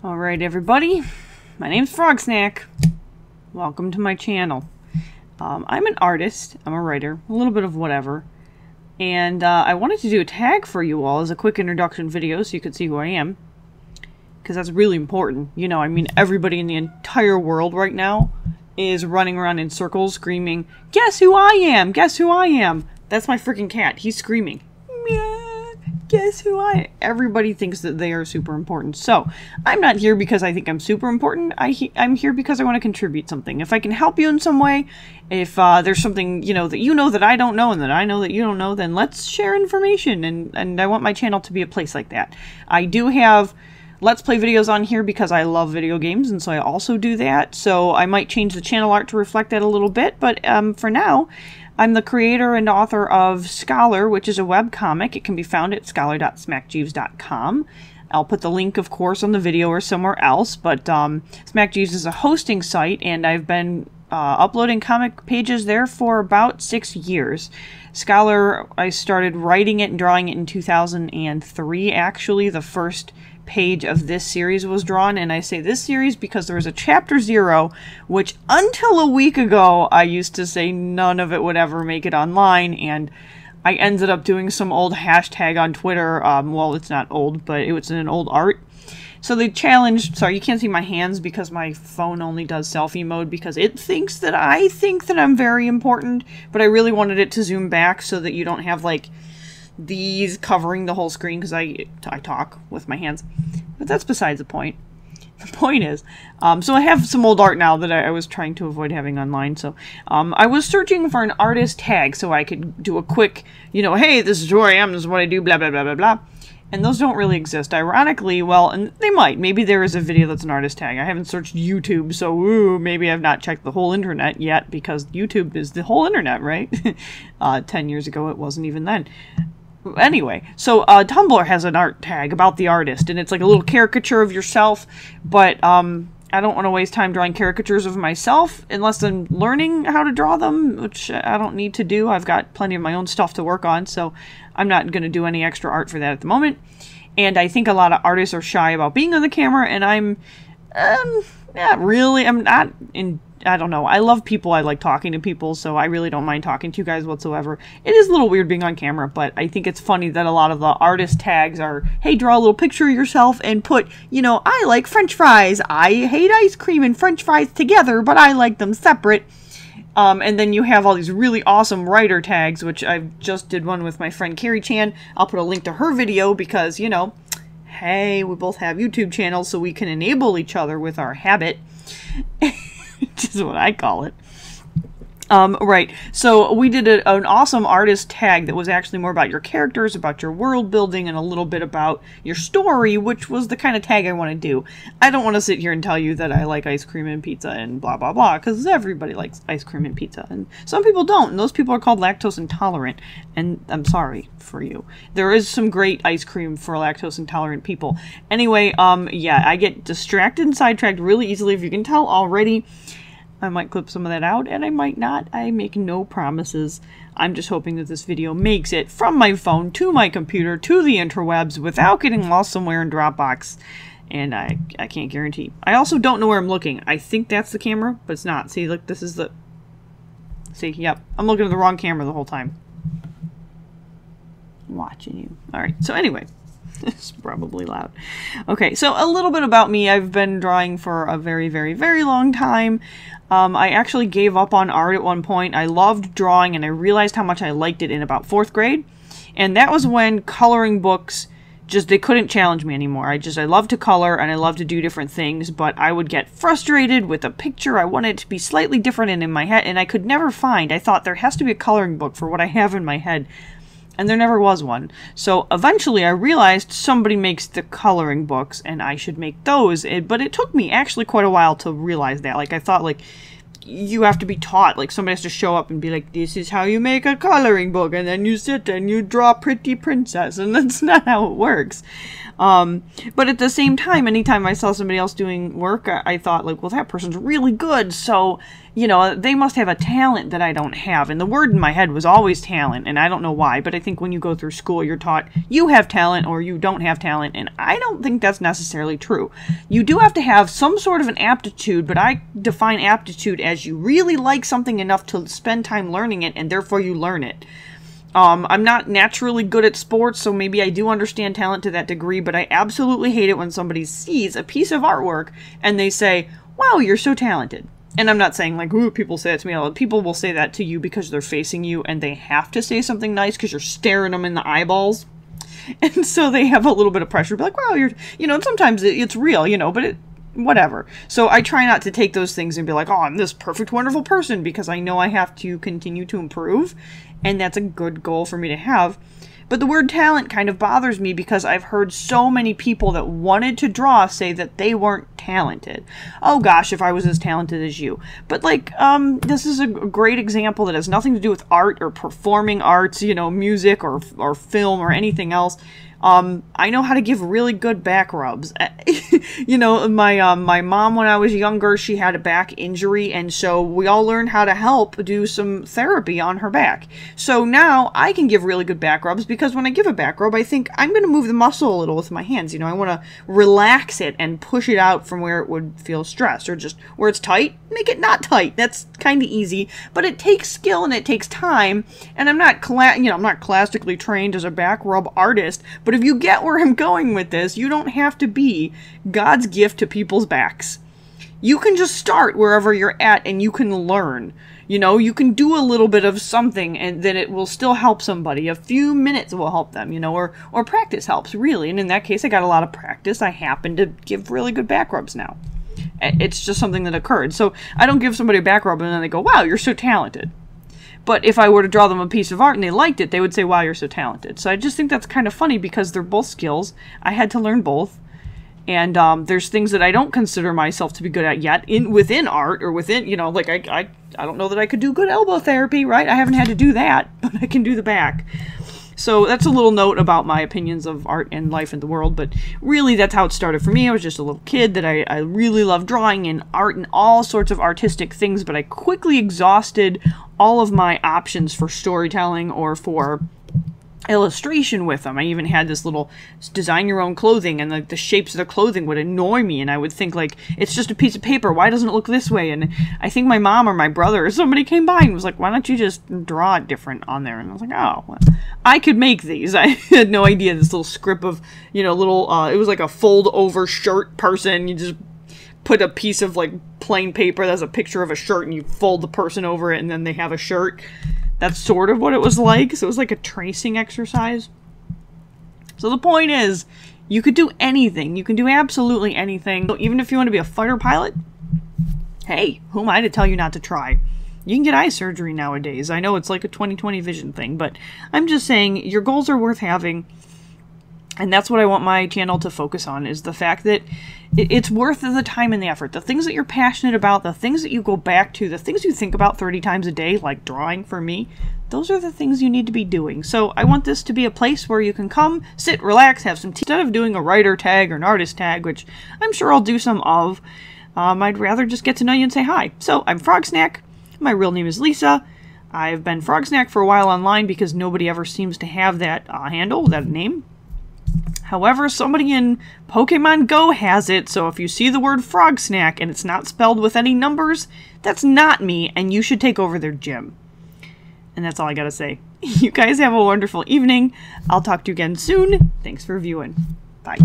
Alright everybody, my name's Frogsnack. Welcome to my channel. I'm an artist, I'm a writer, a little bit of whatever. And I wanted to do a tag for you all as a quick introduction video so you could see who I am. Because that's really important. You know, I mean, everybody in the entire world right now is running around in circles screaming, "Guess who I am? Guess who I am?" That's my freaking cat. He's screaming. Guess who I am? Everybody thinks that they are super important. So, I'm not here because I think I'm super important. I'm here because I want to contribute something. If I can help you in some way, if there's something, you know that I don't know and that I know that you don't know, then let's share information. And I want my channel to be a place like that. I do have Let's Play videos on here because I love video games, and so I also do that. So I might change the channel art to reflect that a little bit, but for now, I'm the creator and author of Scholar, which is a webcomic. It can be found at scholar.smackjeeves.com. I'll put the link, of course, on the video or somewhere else, but SmackJeeves is a hosting site, and I've been uploading comic pages there for about 6 years. Scholar, I started writing it and drawing it in 2003, actually. The first page of this series was drawn, and I say this series because there was a chapter 0, which until a week ago I used to say none of it would ever make it online, and I ended up doing some old hashtag on Twitter. Well, it's not old, but it was an old art. So they challenged, sorry, you can't see my hands because my phone only does selfie mode because it thinks that I think that I'm very important, but I really wanted it to zoom back so that you don't have like these covering the whole screen because I talk with my hands. But that's besides the point. The point is, so I have some old art now that I was trying to avoid having online. So I was searching for an artist tag so I could do a quick, you know, hey, this is who I am, this is what I do, blah, blah, blah, blah, blah. And those don't really exist. Ironically, well, and they might. Maybe there is a video that's an artist tag. I haven't searched YouTube, so ooh, maybe I've not checked the whole internet yet because YouTube is the whole internet, right? 10 years ago, it wasn't even then. Anyway, so Tumblr has an art tag about the artist, and it's like a little caricature of yourself, but I don't want to waste time drawing caricatures of myself unless I'm learning how to draw them, which I don't need to do. I've got plenty of my own stuff to work on, so I'm not going to do any extra art for that at the moment. And I think a lot of artists are shy about being on the camera, and I'm not really, I don't know. I love people. I like talking to people, so I really don't mind talking to you guys whatsoever. It is a little weird being on camera, but I think it's funny that a lot of the artist tags are, hey, draw a little picture of yourself and put, you know, I like French fries. I hate ice cream and French fries together, but I like them separate. And then you have all these really awesome writer tags, which I just did one with my friend Carrie Chan. I'll put a link to her video because, you know, hey, we both have YouTube channels, so we can enable each other with our habit. Which is what I call it. Right, so we did an awesome artist tag that was actually more about your characters, about your world building, and a little bit about your story, which was the kind of tag I want to do. I don't want to sit here and tell you that I like ice cream and pizza and blah blah blah, because everybody likes ice cream and pizza, and some people don't, and those people are called lactose intolerant, and I'm sorry for you. There is some great ice cream for lactose intolerant people. Anyway, yeah, I get distracted and sidetracked really easily, if you can tell already. I might clip some of that out, and I might not. I make no promises. I'm just hoping that this video makes it from my phone to my computer to the interwebs without getting lost somewhere in Dropbox. And I can't guarantee. I also don't know where I'm looking. I think that's the camera, but it's not. See, look, this is the... See, yep. I'm looking at the wrong camera the whole time. I'm watching you. Alright, so anyway. It's probably loud. Okay, so a little bit about me. I've been drawing for a very, very, very long time. I actually gave up on art at one point. I loved drawing, and I realized how much I liked it in about 4th grade. And that was when coloring books just, they couldn't challenge me anymore. I love to color, and I love to do different things, but I would get frustrated with a picture. I wanted it to be slightly different and in my head, and I could never find. I thought there has to be a coloring book for what I have in my head. And there never was one. So eventually I realized somebody makes the coloring books and I should make those. But it took me actually quite a while to realize that. Like, I thought, like, you have to be taught. Like, somebody has to show up and be like, this is how you make a coloring book. And then you sit and you draw pretty princess. And that's not how it works. But at the same time, anytime I saw somebody else doing work, I thought like, well, that person's really good. So, you know, they must have a talent that I don't have. And the word in my head was always talent. And I don't know why, but I think when you go through school, you're taught you have talent or you don't have talent. And I don't think that's necessarily true. You do have to have some sort of an aptitude, but I define aptitude as you really like something enough to spend time learning it, and therefore you learn it. I'm not naturally good at sports, so maybe I do understand talent to that degree, but I absolutely hate it when somebody sees a piece of artwork and they say, wow, you're so talented. And I'm not saying like, ooh, people say that to me. People will say that to you because they're facing you and they have to say something nice because you're staring them in the eyeballs. And so they have a little bit of pressure to be like, wow, you're, you know, and sometimes it's real, you know, but whatever. So I try not to take those things and be like, oh, I'm this perfect, wonderful person, because I know I have to continue to improve. And that's a good goal for me to have. But the word talent kind of bothers me because I've heard so many people that wanted to draw say that they weren't talented. Oh gosh, if I was as talented as you. But like, this is a great example that has nothing to do with art or performing arts, you know, music or film or anything else. I know how to give really good back rubs. You know, my mom, when I was younger, she had a back injury, and so we all learned how to help do some therapy on her back. So now I can give really good back rubs because when I give a back rub, I think I'm going to move the muscle a little with my hands. You know, I want to relax it and push it out from where it would feel stressed, or just where it's tight, make it not tight. That's kind of easy, but it takes skill and it takes time. And I'm not classically trained as a back rub artist, but if you get where I'm going with this, you don't have to be God's gift to people's backs. You can just start wherever you're at and you can learn. You know, you can do a little bit of something and then it will still help somebody. A few minutes will help them, you know, or practice helps, really. And in that case, I got a lot of practice. I happen to give really good back rubs now. It's just something that occurred. So I don't give somebody a back rub and then they go, wow, you're so talented. But if I were to draw them a piece of art and they liked it, they would say, wow, you're so talented. So I just think that's kind of funny because they're both skills. I had to learn both. And there's things that I don't consider myself to be good at yet within art or within, you know, like I don't know that I could do good elbow therapy, right? I haven't had to do that, but I can do the back. So that's a little note about my opinions of art and life in the world, but really that's how it started for me. I was just a little kid that I really loved drawing and art and all sorts of artistic things, but I quickly exhausted all of my options for storytelling or for illustration with them. I even had this little design your own clothing, and the shapes of the clothing would annoy me, and I would think like, it's just a piece of paper, why doesn't it look this way? And I think my mom or my brother or somebody came by and was like, why don't you just draw it different on there? And I was like, oh, well, I could make these. I had no idea this little script of, you know, little it was like a fold over shirt person. You just put a piece of like plain paper that's a picture of a shirt and you fold the person over it and then they have a shirt. That's sort of what it was like. So it was like a tracing exercise. So the point is, you could do anything. You can do absolutely anything. Even if you want to be a fighter pilot, hey, who am I to tell you not to try? You can get eye surgery nowadays. I know it's like a 20/20 vision thing, but I'm just saying your goals are worth having. And that's what I want my channel to focus on, is the fact that it's worth the time and the effort. The things that you're passionate about, the things that you go back to, the things you think about 30 times a day, like drawing for me, those are the things you need to be doing. So I want this to be a place where you can come, sit, relax, have some tea. Instead of doing a writer tag or an artist tag, which I'm sure I'll do some of, I'd rather just get to know you and say hi. So I'm Frogsnack. My real name is Lisa. I've been Frogsnack for a while online because nobody ever seems to have that handle, that name. However, somebody in Pokemon Go has it, so if you see the word Frogsnack and it's not spelled with any numbers, that's not me, and you should take over their gym. And that's all I gotta say. You guys have a wonderful evening. I'll talk to you again soon. Thanks for viewing. Bye.